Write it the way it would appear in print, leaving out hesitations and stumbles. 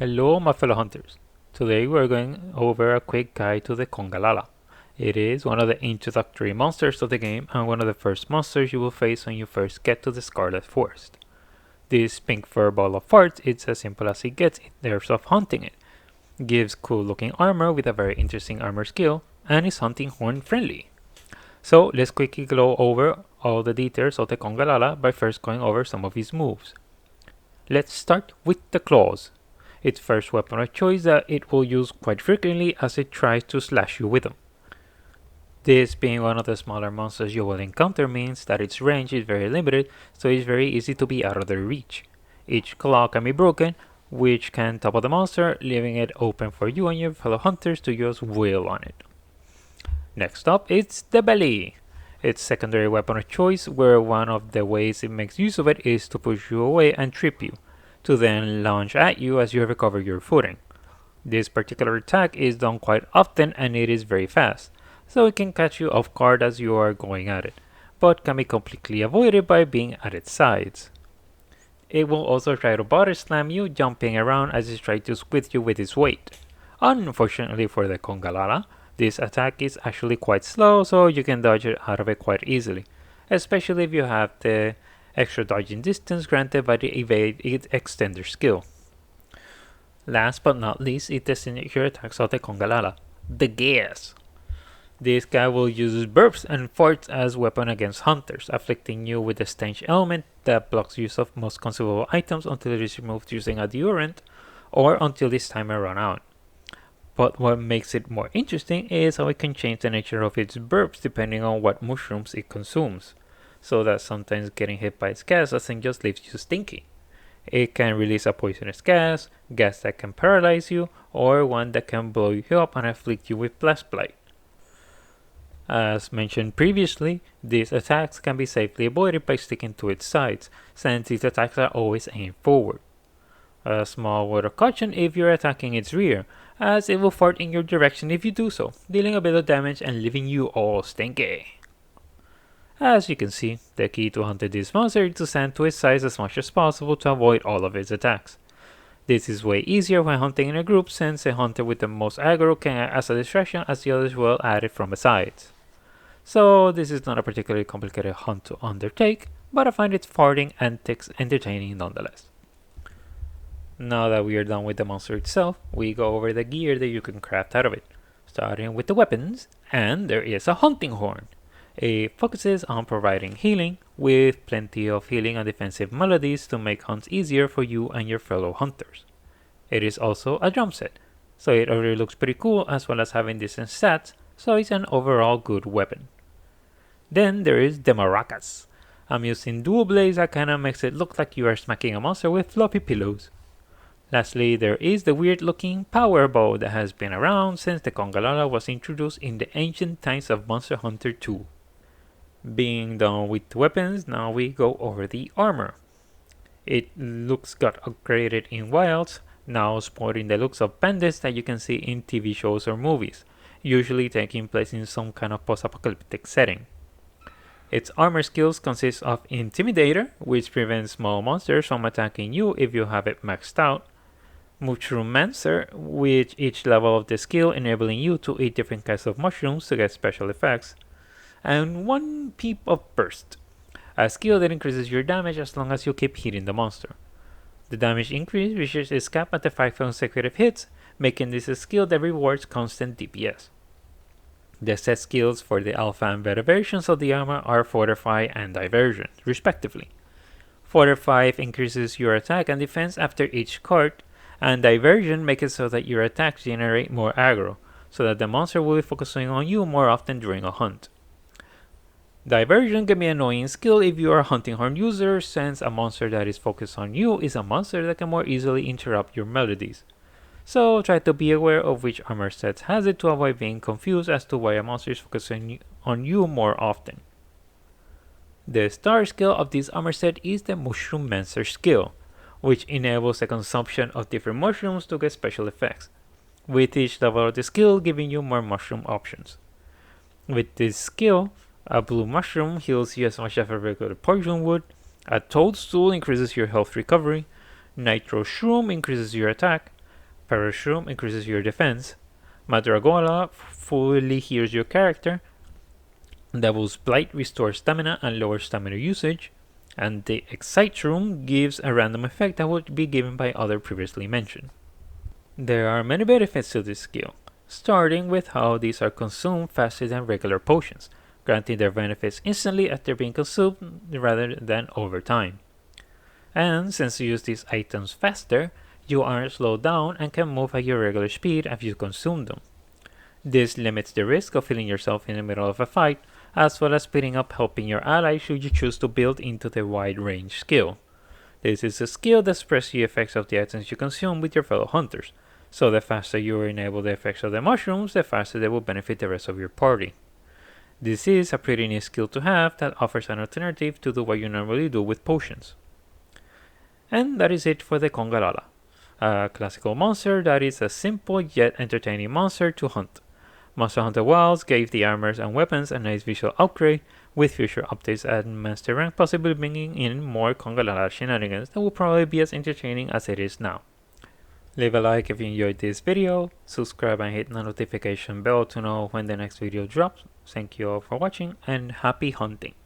Hello my fellow hunters. Today we're going over a quick guide to the Congalala. It is one of the introductory monsters of the game and one of the first monsters you will face when you first get to the Scarlet Forest. This pink fur ball of farts is as simple as it gets in terms of hunting it. Gives cool looking armor with a very interesting armor skill and is hunting horn friendly. So let's quickly go over all the details of the Congalala by first going over some of his moves. Let's start with the claws. Its first weapon of choice that it will use quite frequently as it tries to slash you with them. This being one of the smaller monsters you will encounter means that its range is very limited, so it's very easy to be out of their reach. Each claw can be broken, which can topple the monster, leaving it open for you and your fellow hunters to use wheel on it. Next up, it's the belly. Its secondary weapon of choice, where one of the ways it makes use of it is to push you away and trip you, to then launch at you as you recover your footing. This particular attack is done quite often and it is very fast, so it can catch you off guard as you are going at it, but can be completely avoided by being at its sides. It will also try to body slam you, jumping around as it tries to squeeze you with its weight. Unfortunately for the Congalala, this attack is actually quite slow, so you can dodge it out of it quite easily, especially if you have the extra dodging distance granted by the evade extender skill. Last but not least is the signature attacks of the Congalala, the gas. This guy will use burps and farts as weapon against hunters, afflicting you with a stench element that blocks use of most consumable items until it is removed using a deodorant or until this timer runs out. But what makes it more interesting is how it can change the nature of its burps depending on what mushrooms it consumes, so that sometimes getting hit by its gas doesn't just leave you stinky. It can release a poisonous gas that can paralyze you, or one that can blow you up and afflict you with blast blight. As mentioned previously, these attacks can be safely avoided by sticking to its sides, since these attacks are always aimed forward. A small word of caution if you're attacking its rear, as it will fart in your direction if you do so, dealing a bit of damage and leaving you all stinky. As you can see, the key to hunting this monster is to stand to its sides as much as possible to avoid all of its attacks. This is way easier when hunting in a group, since a hunter with the most aggro can act as a distraction as the others will at it from the sides. So this is not a particularly complicated hunt to undertake, but I find its farting antics entertaining nonetheless. Now that we are done with the monster itself, we go over the gear that you can craft out of it, starting with the weapons, and there is a hunting horn. It focuses on providing healing, with plenty of healing and defensive melodies to make hunts easier for you and your fellow hunters. It is also a drum set, so it already looks pretty cool as well as having decent stats, so it's an overall good weapon. Then there is the maracas. I'm using dual blades that kinda makes it look like you are smacking a monster with floppy pillows. Lastly, there is the weird looking power bow that has been around since the Congalala was introduced in the ancient times of Monster Hunter 2. Being done with weapons, now we go over the armor. It looks got upgraded in Wilds, now sporting the looks of bandits that you can see in TV shows or movies, usually taking place in some kind of post-apocalyptic setting. Its armor skills consist of Intimidator, which prevents small monsters from attacking you if you have it maxed out, Mushroomancer, with each level of the skill enabling you to eat different kinds of mushrooms to get special effects, and one Peep of Burst, a skill that increases your damage as long as you keep hitting the monster. The damage increase reaches its cap after 5 consecutive hits, making this a skill that rewards constant DPS. The set skills for the alpha and beta versions of the armor are Fortify and Diversion, respectively. Fortify increases your attack and defense after each card, and Diversion makes it so that your attacks generate more aggro, so that the monster will be focusing on you more often during a hunt. Diversion can be an annoying skill if you are a hunting horn user, since a monster that is focused on you is a monster that can more easily interrupt your melodies. So try to be aware of which armor sets has it to avoid being confused as to why a monster is focusing on you more often. The star skill of this armor set is the Mushroomancer Skill, which enables the consumption of different mushrooms to get special effects, with each level of the skill giving you more mushroom options. With this skill, a blue mushroom heals you as much as a regular poison would, a toadstool increases your health recovery, nitro shroom increases your attack, Mushroom increases your defense. Madragola fully heals your character. Devil's Blight restores stamina and lowers stamina usage. And the Excite Room gives a random effect that would be given by other previously mentioned. There are many benefits to this skill, starting with how these are consumed faster than regular potions, granting their benefits instantly after being consumed rather than over time. And since you use these items faster, you aren't slowed down and can move at your regular speed as you consume them. This limits the risk of feeling yourself in the middle of a fight, as well as speeding up helping your ally should you choose to build into the wide range skill. This is a skill that spreads the effects of the items you consume with your fellow hunters, so the faster you enable the effects of the mushrooms, the faster they will benefit the rest of your party. This is a pretty neat skill to have that offers an alternative to do what you normally do with potions. And that is it for the Congalala, a classical monster that is a simple yet entertaining monster to hunt. Monster Hunter Wilds gave the armors and weapons a nice visual upgrade, with future updates at Master Rank possibly bringing in more Congalala shenanigans that will probably be as entertaining as it is now. Leave a like if you enjoyed this video, subscribe and hit the notification bell to know when the next video drops. Thank you all for watching and happy hunting!